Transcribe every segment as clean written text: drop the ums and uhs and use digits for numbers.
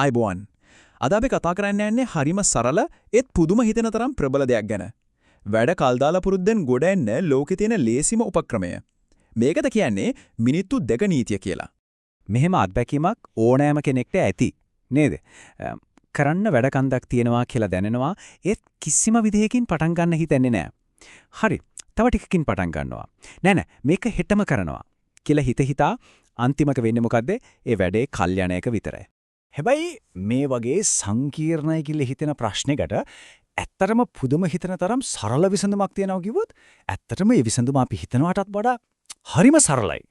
අයබෝවන්. අද අපි කතා කරන්න යන්නේ හරිම සරල ඒත් පුදුම හිතෙන තරම් ප්‍රබල දෙයක් ගැන. වැඩ කල් දාලා පුරුද්දෙන් ගොඩ එන්න ලෝකේ තියෙන ලේසිම උපක්‍රමය. මේකද කියන්නේ මිනිත්තු 2 නීතිය කියලා. මෙහෙම අත්දැකීමක් ඕනෑම කෙනෙක්ට ඇති නේද? කරන්න වැඩ කන්දක් තියෙනවා කියලා දැනෙනවා ඒත් කිසිම විදිහකින් පටන් ගන්න හිතෙන්නේ නැහැ. හරි. තව ටිකකින් පටන් ගන්නවා. නෑ මේක හෙටම කරනවා කියලා හිතා අන්තිමක වෙන්නේ මොකද්ද? ඒ වැඩේ කල්යන එක විතරයි. හැබැයි මේ වගේ සංකීර්ණයි කියලා හිතෙන ප්‍රශ්නයකට ඇත්තටම පුදුම හිතන තරම් සරල විසඳුමක් තියෙනවා කිව්වොත් ඇත්තටම මේ විසඳුම අපි හිතනවටත් වඩා හරිම සරලයි.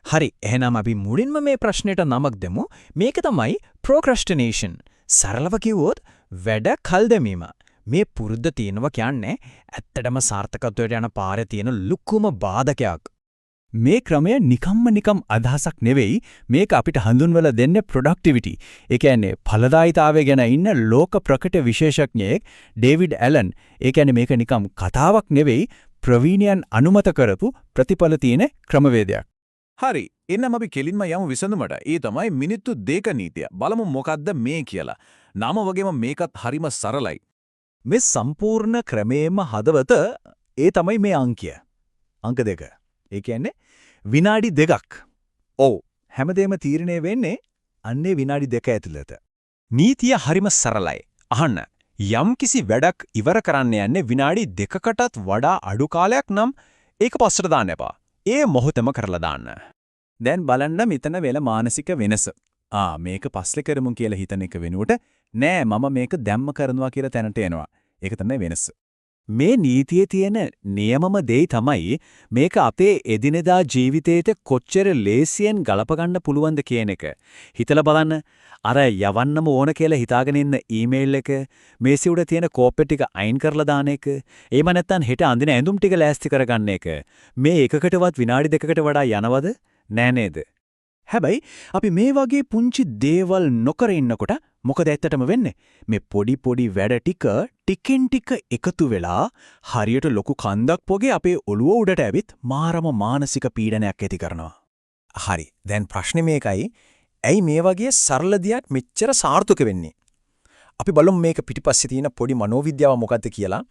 හරි. එහෙනම් අපි මුලින්ම මේ ප්‍රශ්නෙට නමක් දෙමු. මේක තමයි procrastination. සරලව කිව්වොත් වැඩ කල් දැමීම. මේ පුරුද්ද තියෙනවා කියන්නේ ඇත්තටම සාර්ථකත්වයට යන පාරේ තියෙන ලුකුම බාධකයක්. මේ ක්‍රමය නිකම් අදහසක් නෙවෙයි මේක අපිට හඳුන්වලා දෙන්නේ productivity. ඒ කියන්නේ ඵලදායීතාවය ගැන ඉන්න ලෝක ප්‍රකට විශේෂඥයෙක් ඩේවිඩ් ඇලන්. ඒ කියන්නේ මේක නිකම් කතාවක් නෙවෙයි ප්‍රවීණයන් අනුමත කරපු ප්‍රතිඵල තියෙන ක්‍රමවේදයක්. හරි. එන්නම අපි කෙලින්ම යමු විසඳුමට. ඒ තමයි මිනිත්තු 2 නීතිය. බලමු මොකද්ද මේ කියලා. නම වගේම මේකත් හරිම සරලයි. මේ සම්පූර්ණ ක්‍රමයේම හදවත ඒ තමයි මේ අංකය. අංක 2. ඒ කියන්නේ විනාඩි 2ක්. ඔව් හැමදේම තීරණය වෙන්නේ අන්නේ විනාඩි 2 ඇතුළත. නීතිය හරිම සරලයි. අහන්න. යම්කිසි වැඩක් ඉවර කරන්න යන්නේ විනාඩි 2කටත් වඩා අඩු කාලයක් නම් ඒක පස්සට දාන්න එපා. ඒ මොහොතම කරලා දාන්න. දැන් බලන්න මෙතන වෙල මානසික වෙනස. මේක පස්සේ කරමු කියලා හිතන එක වෙනුවට නෑ මම මේක දැම්ම කරනවා කියලා තැනට එනවා. ඒක තමයි වෙනස. මේ නීතියේ තියෙන නියමම දෙය තමයි මේක අපේ එදිනෙදා ජීවිතේට කොච්චර ලේසියෙන් ගලප ගන්න පුළුවන්ද කියන එක. හිතලා බලන්න අර යවන්නම ඕන කියලා හිතාගෙන ඉන්න ඊමේල් එක මේසෙ උඩ තියෙන කෝප්පෙ ටික අයින් කරලා දාන එක. එහෙම නැත්නම් හෙට අඳින ඇඳුම් ටික ලෑස්ති කරගන්න එක. මේ එකකටවත් විනාඩි 2කට වඩා යනවද? නෑ නේද? හැබැයි අපි මේ වගේ පුංචි දේවල් නොකර ඉන්නකොට මොකද ඇත්තටම වෙන්නේ? මේ පොඩි වැඩ ටිකෙන් ටික එකතු වෙලා හරියට ලොකු කන්දක් පොගේ අපේ ඔළුව උඩට ඇවිත් මාරම මානසික පීඩනයක් ඇති කරනවා. හරි. දැන් ප්‍රශ්නේ මේකයි. ඇයි මේ වගේ සරල දියක් මෙච්චර සාර්ථක වෙන්නේ? අපි බලමු මේක පිටිපස්සේ තියෙන පොඩි මනෝවිද්‍යාව මොකක්ද කියලා.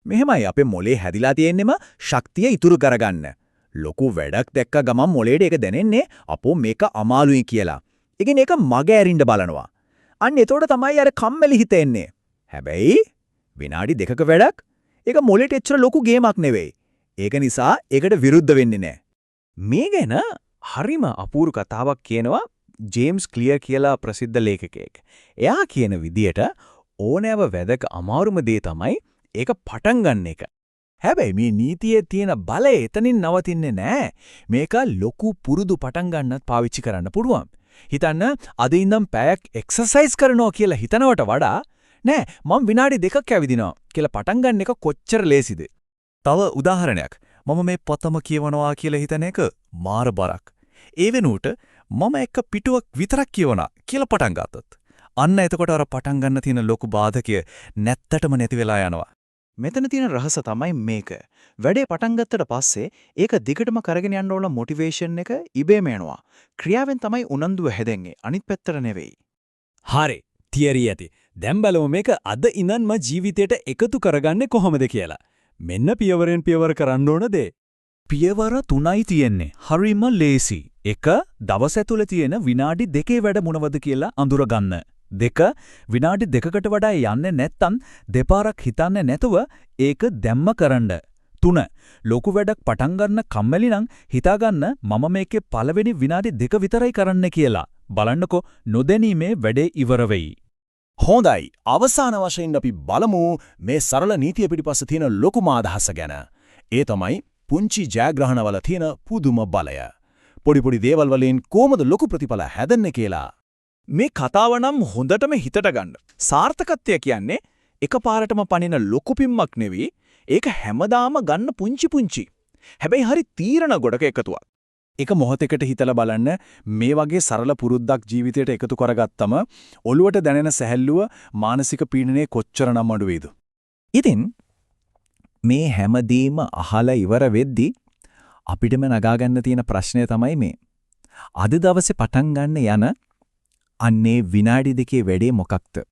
මෙහෙමයි අපේ මොලේ හැදිලා තියෙන්නෙම ශක්තිය ඉතුරු කරගන්න. ලොකු වැඩක් දැක්ක ගමන් මොලේට ඒක දැනෙන්නේ අපෝ මේක අමාරුයි කියලා. ඒකෙන් ඒක මග ඇරින්න බලනවා. අන්න එතකොට තමයි අර කම්මැලි හිත එන්නේ. හැබැයි විනාඩි 2ක වැඩක් ඒක මොලේට එච්චර ලොකු ගේමක් නෙවෙයි. ඒක නිසා ඒකට විරුද්ධ වෙන්නේ නැහැ. මේ ගැන හරිම අපූර්ව කතාවක් කියනවා ජේම්ස් ක්ලියර් කියලා ප්‍රසිද්ධ ලේඛකයෙක්. එයා කියන විදියට ඕනෑම වැදක අමාරුම දේ තමයි ඒක පටන් ගන්න එක. හැබැයි මේ නීතියේ තියෙන බලය එතනින් නවතින්නේ නැහැ. මේක ලොකු පුරුදු පටන් ගන්නත් පාවිච්චි කරන්න පුළුවන්. හිතන්න අද ඉඳන් පැයක් එක්සර්සයිස් කරනවා කියලා හිතනවට වඩා නෑ මම විනාඩි 2ක් ඇවිදිනවා කියලා පටන් ගන්න එක කොච්චර ලේසිද? තව උදාහරණයක්. මම මේ පොතම කියවනවා කියලා හිතන එක මාර බරක්. ඒ වෙනුවට මම එක පිටුවක් විතරක් කියවනවා කියලා පටන් ගත්තොත් අන්න එතකොට අර පටන් ගන්න තියෙන ලොකු බාධකය නැත්තටම නැති වෙලා යනවා. මෙතන තියෙන රහස තමයි මේක. වැඩේ පටන් ගත්තට පස්සේ ඒක දිගටම කරගෙන යන්න ඕන මොටිවේෂන් එක ඉබේම එනවා. ක්‍රියාවෙන් තමයි උනන්දුව හැදෙන්නේ. අනිත් පැත්තට නෙවෙයි. හරි. තියරි ඇති. දැන් බලමු මේක අද ඉඳන්ම ජීවිතයට එකතු කරගන්නේ කොහොමද කියලා. මෙන්න පියවරෙන් පියවර කරන්න ඕන දේ. පියවර 3යි තියෙන්නේ. හරිම ලේසි. 1. දවස ඇතුළේ තියෙන විනාඩි 2 වැඩ මොනවද කියලා අඳුරගන්න. 2. විනාඩි 2කට වඩා යන්නේ නැත්තම් දෙපාරක් හිතන්නේ නැතුව ඒක දැම්ම කරන්න. 3. ලොකු වැඩක් පටන් ගන්න කම්මැලි නම් හිතාගන්න මම මේකේ පළවෙනි විනාඩි 2 විතරයි කරන්න කියලා. බලන්නකෝ නොදැනීමේ වැඩේ ඉවර වෙයි. හොඳයි. අවසාන වශයෙන් අපි බලමු මේ සරල නීතිය පිටිපස්ස තියෙන ලොකුම අදහස ගැන. ඒ තමයි පුංචි ජයග්‍රහණවල තියෙන පුදුම බලය. පොඩි දේවල් වලින් කොහොමද ලොකු ප්‍රතිඵල හැදෙන්නේ කියලා. මේ කතාව නම් හොඳටම හිතට ගන්න. සාර්ථකත්වය කියන්නේ එකපාරටම පනින ලොකු පිම්මක් නෙවෙයි. ඒක හැමදාම ගන්න පුංචි. හැබැයි හරි තීරණ ගොඩක එකතුවක්. එක මොහොතකට හිතලා බලන්න මේ වගේ සරල පුරුද්දක් ජීවිතයට එකතු කරගත්තම ඔළුවට දැනෙන සැහැල්ලුව මානසික පීඩනයේ කොච්චරනම් අඩු වේද? ඉතින් මේ හැමදේම අහලා ඉවර වෙද්දි අපිටම නගා ගන්න තියෙන ප්‍රශ්නය තමයි මේ. අද දවසේ පටන් ගන්න යන අන්නේ විනාඩි දෙකේ වැඩේ මොකක්ද?